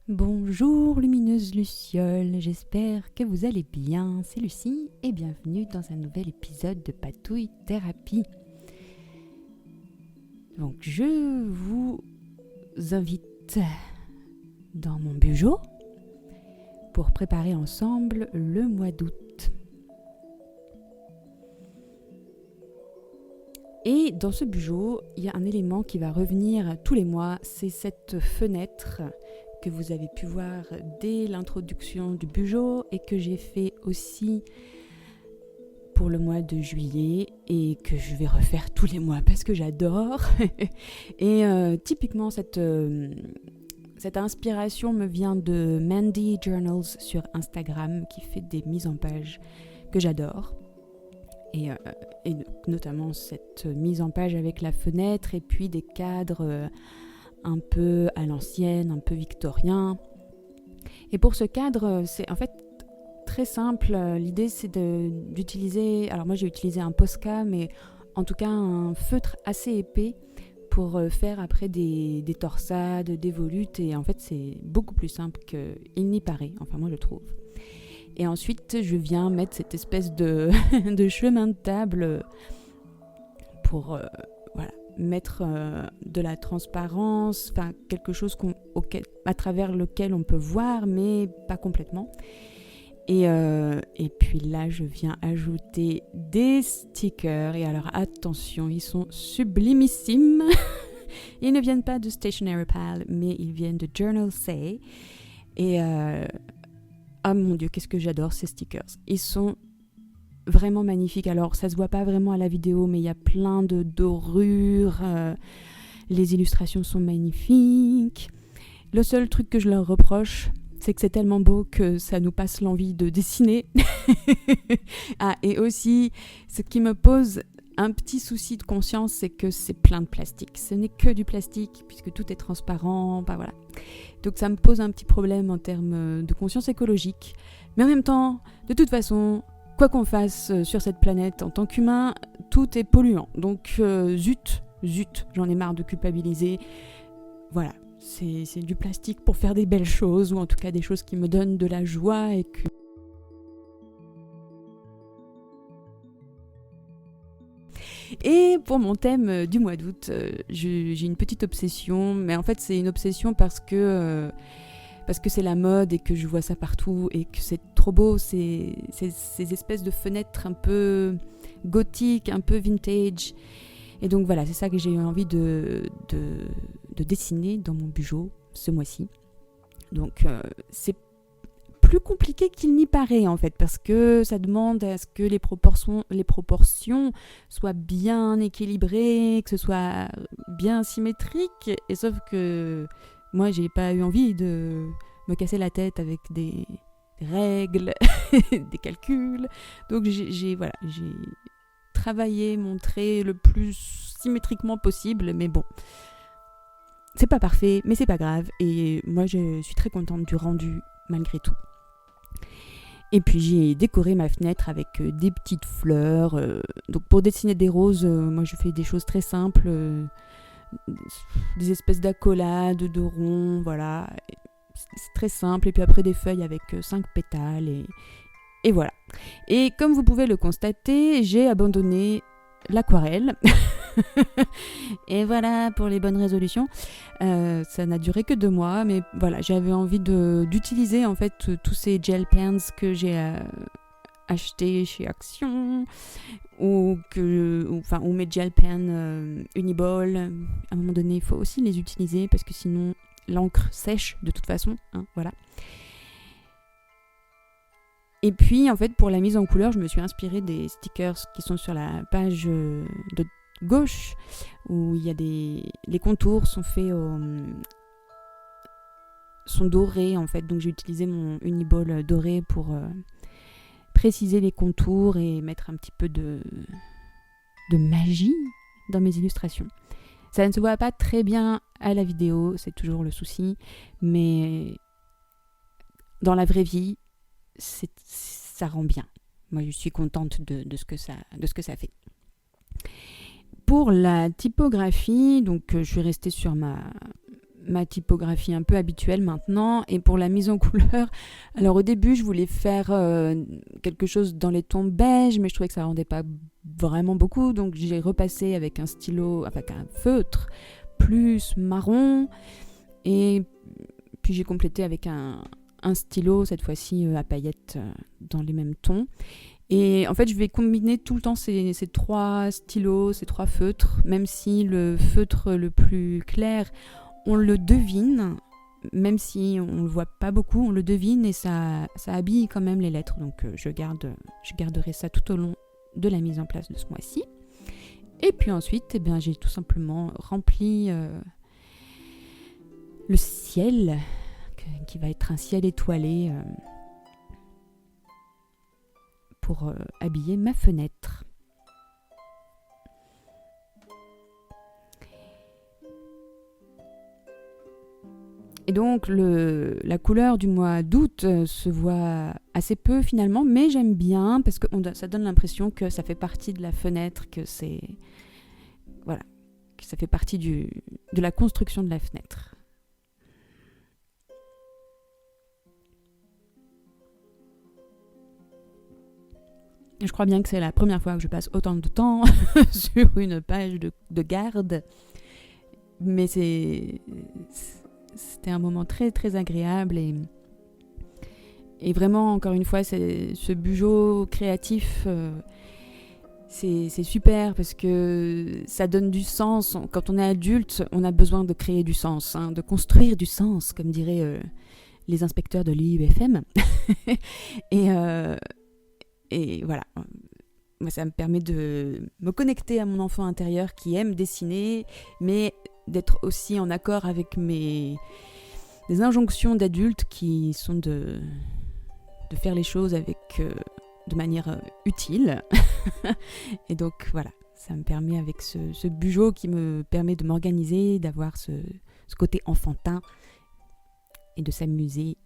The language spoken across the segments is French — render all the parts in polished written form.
Bonjour lumineuse Luciole, j'espère que vous allez bien, c'est Lucie et bienvenue dans un nouvel épisode de Patouille Thérapie. Donc je vous invite dans mon bureau pour préparer ensemble le mois d'août. Et dans ce bureau, il y a un élément qui va revenir tous les mois, c'est cette fenêtre que vous avez pu voir dès l'introduction du bureau et que j'ai fait aussi pour le mois de juillet et que je vais refaire tous les mois parce que j'adore. Et typiquement cette inspiration me vient de Mandy Journals sur Instagram qui fait des mises en page que j'adore. Et notamment cette mise en page avec la fenêtre et puis des cadres un peu à l'ancienne, un peu victorien. Et pour ce cadre, c'est en fait très simple. L'idée, c'est d'utiliser... Alors moi, j'ai utilisé un Posca, mais en tout cas un feutre assez épais pour faire après des torsades, des volutes. Et en fait, c'est beaucoup plus simple qu'il n'y paraît. Enfin, moi, je trouve. Et ensuite, je viens mettre cette espèce de chemin de table pour... mettre de la transparence, enfin quelque chose à travers lequel on peut voir, mais pas complètement. Et puis là, je viens ajouter des stickers. Et alors, attention, ils sont sublimissimes. Ils ne viennent pas de Stationery Pal, mais ils viennent de Journal Say. Et ah mon Dieu, qu'est-ce que j'adore ces stickers. Ils sont vraiment magnifique. Alors, ça se voit pas vraiment à la vidéo, mais il y a plein de dorures. Les illustrations sont magnifiques. Le seul truc que je leur reproche, c'est que c'est tellement beau que ça nous passe l'envie de dessiner. Ah, et aussi, ce qui me pose un petit souci de conscience, c'est que c'est plein de plastique. Ce n'est que du plastique, puisque tout est transparent. Bah voilà. Donc, ça me pose un petit problème en termes de conscience écologique. Mais en même temps, de toute façon... Quoi qu'on fasse sur cette planète, en tant qu'humain, tout est polluant. Donc, zut, j'en ai marre de culpabiliser. Voilà, c'est du plastique pour faire des belles choses, ou en tout cas des choses qui me donnent de la joie et que... Et pour mon thème du mois d'août, j'ai une petite obsession, mais en fait c'est une obsession parce que c'est la mode et que je vois ça partout et que c'est trop beau, ces espèces de fenêtres un peu gothiques, un peu vintage. Et donc voilà, c'est ça que j'ai eu envie de dessiner dans mon bureau ce mois-ci. Donc c'est plus compliqué qu'il n'y paraît en fait, parce que ça demande à ce que les proportions soient bien équilibrées, que ce soit bien symétrique, et sauf que moi, j'ai pas eu envie de me casser la tête avec des règles, des calculs. Donc, j'ai travaillé mon trait le plus symétriquement possible. Mais bon, c'est pas parfait, mais c'est pas grave. Et moi, je suis très contente du rendu, malgré tout. Et puis, j'ai décoré ma fenêtre avec des petites fleurs. Donc, pour dessiner des roses, moi, je fais des choses très simples. Des espèces d'accolades, de ronds, voilà. C'est très simple. Et puis après des feuilles avec 5 pétales et voilà. Et comme vous pouvez le constater, j'ai abandonné l'aquarelle. Et voilà pour les bonnes résolutions. Ça n'a duré que 2 mois, mais voilà, j'avais envie d'utiliser en fait tous ces gel pens que j'ai acheté chez Action ou mes gel pens Uniball. À un moment donné, il faut aussi les utiliser parce que sinon l'encre sèche de toute façon, hein, voilà. Et puis en fait pour la mise en couleur, je me suis inspirée des stickers qui sont sur la page de gauche où il y a les contours sont faits sont dorés en fait, donc j'ai utilisé mon Uniball doré pour préciser les contours et mettre un petit peu de magie dans mes illustrations. Ça ne se voit pas très bien à la vidéo, c'est toujours le souci, mais dans la vraie vie, ça rend bien. Moi, je suis contente de ce que ça fait. Pour la typographie, donc je suis restée sur ma typographie un peu habituelle maintenant. Et pour la mise en couleur, alors au début je voulais faire quelque chose dans les tons beige, mais je trouvais que ça rendait pas vraiment beaucoup, donc j'ai repassé avec un stylo, avec un feutre plus marron, et puis j'ai complété avec un stylo, cette fois-ci à paillettes dans les mêmes tons. Et en fait, je vais combiner tout le temps ces 3 stylos, ces 3 feutres, même si le feutre le plus clair, on le devine, même si on ne le voit pas beaucoup, on le devine et ça habille quand même les lettres. Donc je garderai ça tout au long de la mise en place de ce mois-ci. Et puis ensuite, j'ai tout simplement rempli le ciel, qui va être un ciel étoilé pour habiller ma fenêtre. Et donc la couleur du mois d'août se voit assez peu finalement, mais j'aime bien parce que ça donne l'impression que ça fait partie de la fenêtre, que ça fait partie de la construction de la fenêtre. Je crois bien que c'est la première fois que je passe autant de temps sur une page de garde, mais c'était un moment très très agréable et vraiment, encore une fois, ce bugeot créatif, c'est super parce que ça donne du sens. Quand on est adulte, on a besoin de créer du sens, de construire du sens, comme diraient les inspecteurs de l'IUFM. Et voilà, moi, ça me permet de me connecter à mon enfant intérieur qui aime dessiner, mais d'être aussi en accord avec des injonctions d'adultes qui sont de faire les choses de manière utile. Et donc voilà, ça me permet, avec ce bugeot qui me permet de m'organiser, d'avoir ce côté enfantin et de s'amuser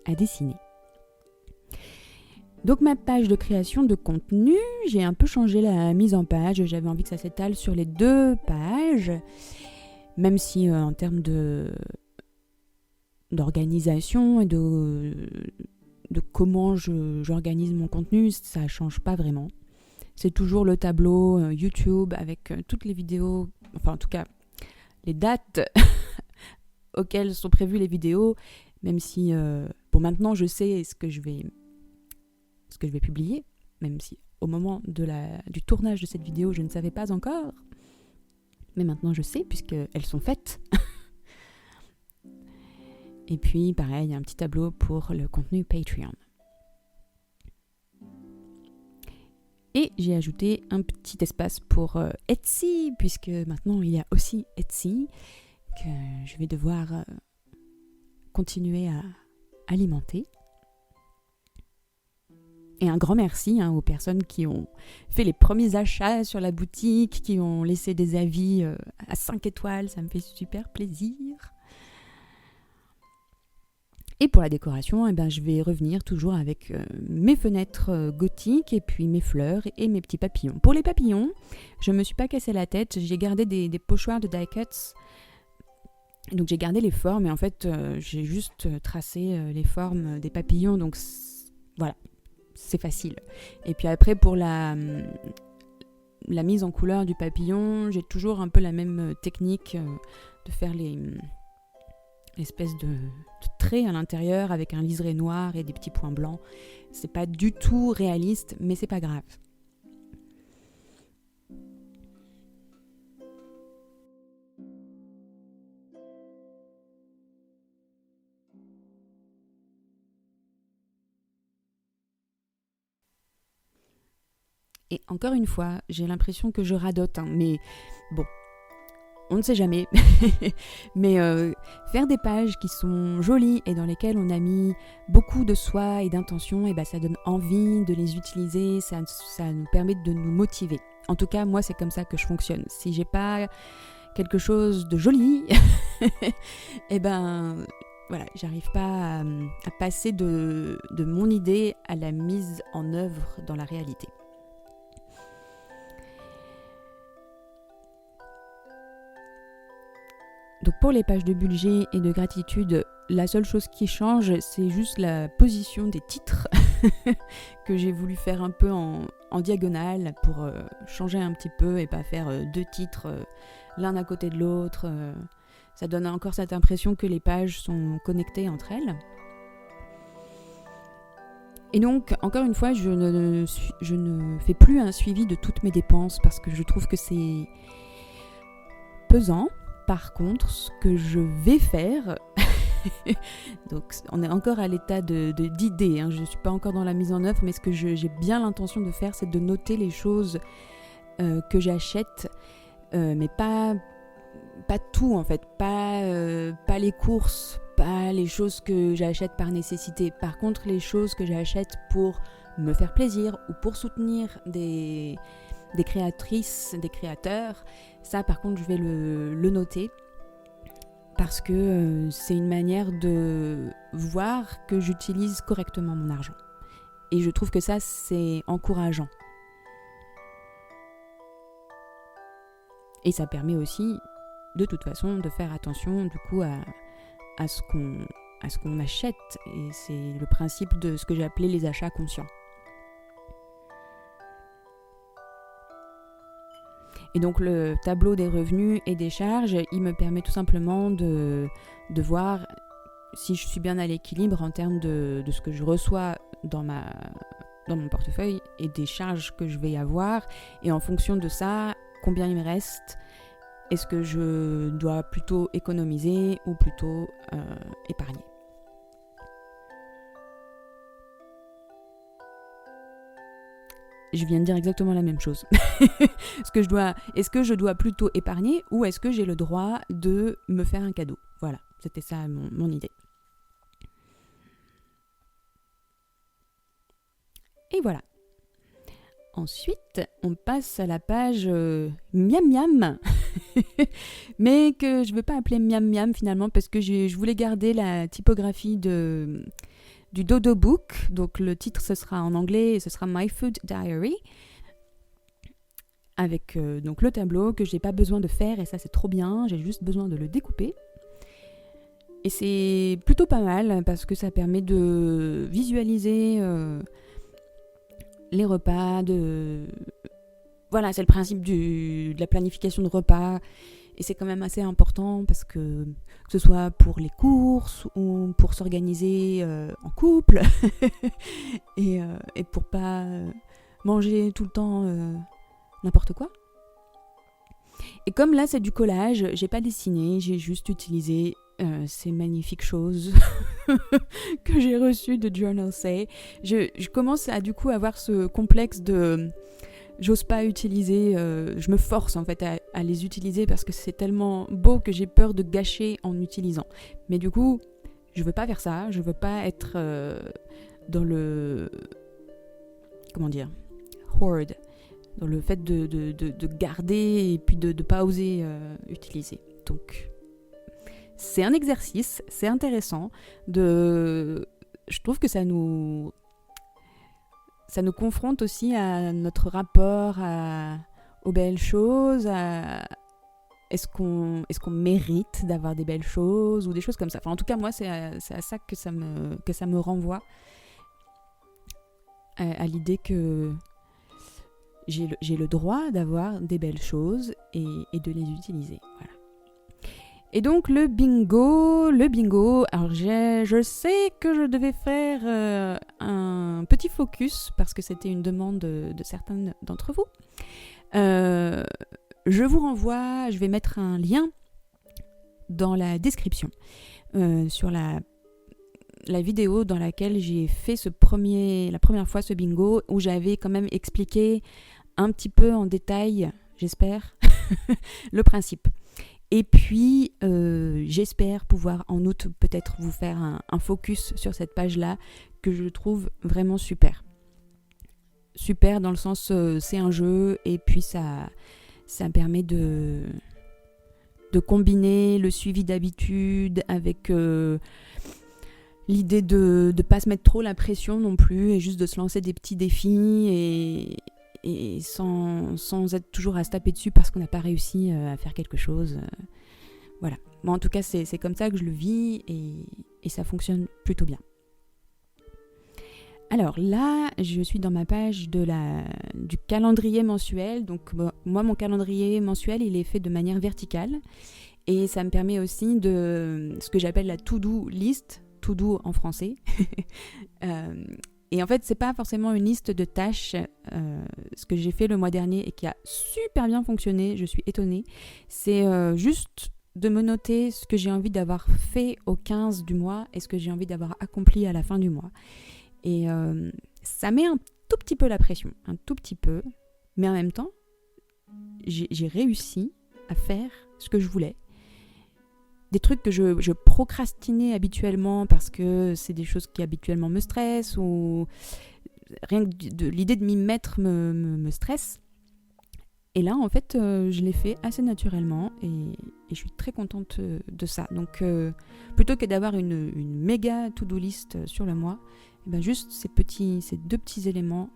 à dessiner. Donc ma page de création de contenu, j'ai un peu changé la mise en page. J'avais envie que ça s'étale sur les 2 pages, même si en termes d'organisation et de comment j'organise mon contenu, ça ne change pas vraiment. C'est toujours le tableau YouTube avec toutes les vidéos, enfin en tout cas les dates auxquelles sont prévues les vidéos, même si maintenant je sais ce que je vais publier, même si au moment du tournage de cette vidéo, je ne savais pas encore. Mais maintenant, je sais, puisqu'elles sont faites. Et puis, pareil, un petit tableau pour le contenu Patreon. Et j'ai ajouté un petit espace pour Etsy, puisque maintenant, il y a aussi Etsy, que je vais devoir continuer à alimenter. Et un grand merci aux personnes qui ont fait les premiers achats sur la boutique, qui ont laissé des avis à 5 étoiles, ça me fait super plaisir. Et pour la décoration, je vais revenir toujours avec mes fenêtres gothiques et puis mes fleurs et mes petits papillons. Pour les papillons, je ne me suis pas cassé la tête, j'ai gardé des pochoirs de die cuts. Donc j'ai gardé les formes et en fait j'ai juste tracé les formes des papillons, donc voilà. C'est facile. Et puis après, pour la mise en couleur du papillon, j'ai toujours un peu la même technique de faire l'espèce de traits à l'intérieur avec un liseré noir et des petits points blancs. C'est pas du tout réaliste, mais c'est pas grave. Et encore une fois, j'ai l'impression que je radote, mais bon, on ne sait jamais. Mais faire des pages qui sont jolies et dans lesquelles on a mis beaucoup de soi et d'intention, ça donne envie de les utiliser, ça nous permet de nous motiver. En tout cas, moi, c'est comme ça que je fonctionne. Si j'ai pas quelque chose de joli, voilà, j'arrive pas à passer de mon idée à la mise en œuvre dans la réalité. Donc pour les pages de budget et de gratitude, la seule chose qui change, c'est juste la position des titres que j'ai voulu faire un peu en diagonale pour changer un petit peu et pas faire 2 titres l'un à côté de l'autre. Ça donne encore cette impression que les pages sont connectées entre elles. Et donc, encore une fois, je ne fais plus un suivi de toutes mes dépenses parce que je trouve que c'est pesant. Par contre, ce que je vais faire, donc on est encore à l'état d'idée, hein, je ne suis pas encore dans la mise en œuvre, mais ce que j'ai bien l'intention de faire, c'est de noter les choses que j'achète, mais pas tout en fait, pas les courses, pas les choses que j'achète par nécessité. Par contre, les choses que j'achète pour me faire plaisir ou pour soutenir des créatrices, des créateurs, ça par contre je vais le noter parce que c'est une manière de voir que j'utilise correctement mon argent. Et je trouve que ça c'est encourageant. Et ça permet aussi de toute façon de faire attention du coup à ce qu'on achète. Et c'est le principe de ce que j'ai appelé les achats conscients. Et donc le tableau des revenus et des charges, il me permet tout simplement de voir si je suis bien à l'équilibre en termes de ce que je reçois dans mon portefeuille et des charges que je vais avoir. Et en fonction de ça, combien il me reste, est-ce que je dois plutôt économiser ou plutôt épargner. Je viens de dire exactement la même chose. Est-ce que je dois plutôt épargner ou est-ce que j'ai le droit de me faire un cadeau ? Voilà, c'était ça mon idée. Et voilà. Ensuite, on passe à la page miam miam. Mais que je ne veux pas appeler miam miam finalement parce que je voulais garder la typographie du Dodo Book. Donc le titre ce sera en anglais et ce sera My Food Diary avec donc le tableau que j'ai pas besoin de faire et ça c'est trop bien, j'ai juste besoin de le découper. Et c'est plutôt pas mal parce que ça permet de visualiser les repas, voilà, c'est le principe de la planification de repas. Et c'est quand même assez important parce que ce soit pour les courses ou pour s'organiser en couple et pour pas manger tout le temps n'importe quoi. Et comme là c'est du collage, j'ai pas dessiné, j'ai juste utilisé ces magnifiques choses que j'ai reçues de Journal Say. Je commence à du coup avoir ce complexe de... J'ose pas utiliser, je me force en fait à les utiliser parce que c'est tellement beau que j'ai peur de gâcher en utilisant. Mais du coup, je veux pas faire ça, je veux pas être dans le... Comment dire ? Hoard. Dans le fait de garder et puis de pas oser utiliser. Donc, c'est un exercice, c'est intéressant. Je trouve que ça nous confronte aussi à notre rapport aux belles choses, est-ce qu'on mérite d'avoir des belles choses ou des choses comme ça. Enfin, en tout cas, moi, c'est à ça que ça me renvoie, à l'idée que j'ai le droit d'avoir des belles choses et de les utiliser. Voilà. Et donc le bingo, alors je sais que je devais faire un petit focus parce que c'était une demande de certains d'entre vous. Je vous renvoie, je vais mettre un lien dans la description sur la vidéo dans laquelle j'ai fait la première fois ce bingo où j'avais quand même expliqué un petit peu en détail, j'espère, le principe. Et puis, j'espère pouvoir en août peut-être vous faire un focus sur cette page-là que je trouve vraiment super. Super dans le sens, c'est un jeu et puis ça permet de combiner le suivi d'habitude avec l'idée de ne pas se mettre trop la pression non plus et juste de se lancer des petits défis et sans être toujours à se taper dessus parce qu'on n'a pas réussi à faire quelque chose. Voilà. Bon, en tout cas, c'est comme ça que je le vis et ça fonctionne plutôt bien. Alors là, je suis dans ma page du calendrier mensuel. Donc moi, mon calendrier mensuel, il est fait de manière verticale. Et ça me permet aussi de ce que j'appelle la to-do list, to-do en français. Et en fait, c'est pas forcément une liste de tâches. Ce que j'ai fait le mois dernier et qui a super bien fonctionné, je suis étonnée, c'est juste de me noter ce que j'ai envie d'avoir fait au 15 du mois et ce que j'ai envie d'avoir accompli à la fin du mois. Et ça met un tout petit peu la pression, un tout petit peu, mais en même temps, j'ai réussi à faire ce que je voulais. Des trucs que je procrastinais habituellement parce que c'est des choses qui habituellement me stressent ou rien que l'idée de m'y mettre me stresse. Et là, en fait, je l'ai fait assez naturellement et je suis très contente de ça. Donc, plutôt que d'avoir une méga to-do list sur le mois, et ben juste ces deux petits éléments,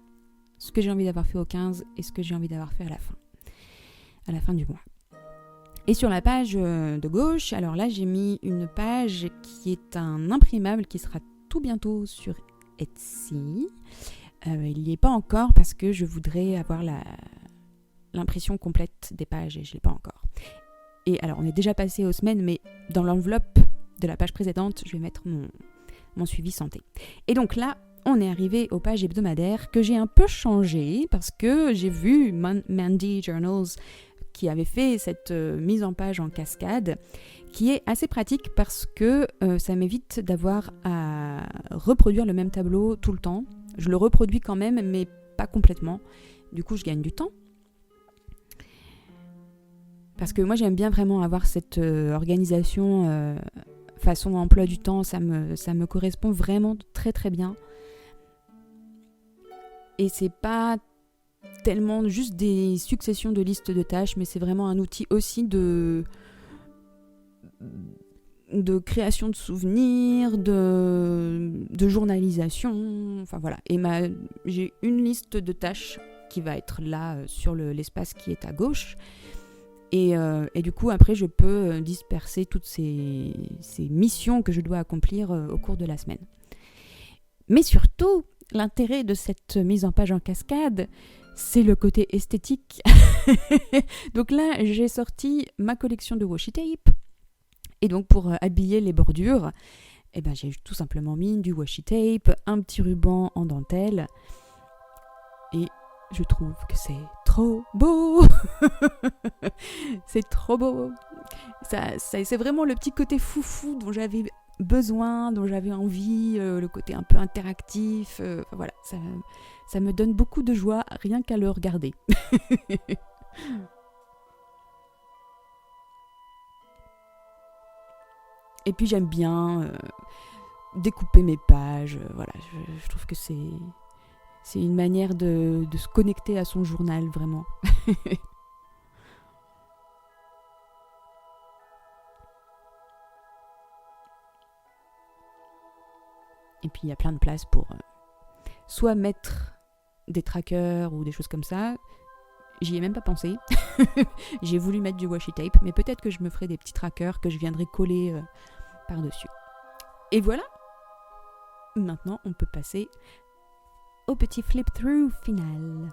ce que j'ai envie d'avoir fait au 15 et ce que j'ai envie d'avoir fait à la fin du mois. Et sur la page de gauche, alors là, j'ai mis une page qui est un imprimable qui sera tout bientôt sur Etsy. Il n'y est pas encore parce que je voudrais avoir l'impression complète des pages et je ne l'ai pas encore. Et alors, on est déjà passé aux semaines, mais dans l'enveloppe de la page précédente, je vais mettre mon suivi santé. Et donc là, on est arrivé aux pages hebdomadaires que j'ai un peu changées parce que j'ai vu Mandy Journals qui avait fait cette mise en page en cascade qui est assez pratique parce que ça m'évite d'avoir à reproduire le même tableau tout le temps. Je le reproduis quand même, mais pas complètement. Du coup, je gagne du temps. Parce que moi, j'aime bien vraiment avoir cette organisation façon emploi du temps. Ça me correspond vraiment très très bien. Et c'est pas tellement juste des successions de listes de tâches, mais c'est vraiment un outil aussi de création de souvenirs, de journalisation, enfin voilà. Et j'ai une liste de tâches qui va être là sur l'espace qui est à gauche. Et du coup, après, je peux disperser toutes ces missions que je dois accomplir au cours de la semaine. Mais surtout, l'intérêt de cette mise en page en cascade, c'est le côté esthétique. Donc là, j'ai sorti ma collection de washi tape. Et donc, pour habiller les bordures, eh ben, j'ai tout simplement mis du washi tape, un petit ruban en dentelle. Et je trouve que c'est trop beau. C'est trop beau. C'est vraiment le petit côté foufou dont j'avais besoin, dont j'avais envie, le côté un peu interactif. Voilà, ça me donne beaucoup de joie rien qu'à le regarder. Et puis j'aime bien découper mes pages. Voilà, je trouve que c'est une manière de se connecter à son journal, vraiment. Et puis il y a plein de place pour soit mettre des trackers ou des choses comme ça. J'y ai même pas pensé. J'ai voulu mettre du washi tape, mais peut-être que je me ferai des petits trackers que je viendrai coller par-dessus. Et voilà. Maintenant, on peut passer au petit flip-through final.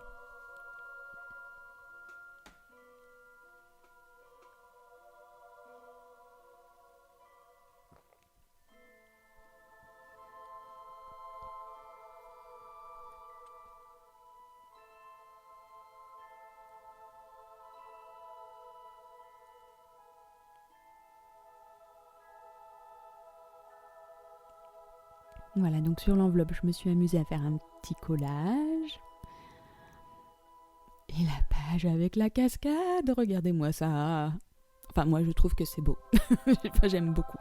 Voilà, donc sur l'enveloppe, je me suis amusée à faire un petit collage. Et la page avec la cascade, regardez-moi ça. Enfin, moi, je trouve que c'est beau. Enfin, j'aime beaucoup.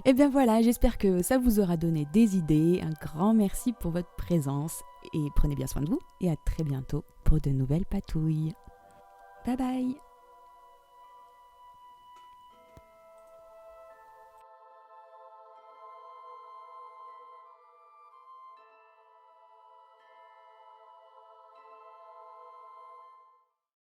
Et bien voilà, j'espère que ça vous aura donné des idées. Un grand merci pour votre présence. Et prenez bien soin de vous. Et à très bientôt pour de nouvelles patouilles. Bye bye!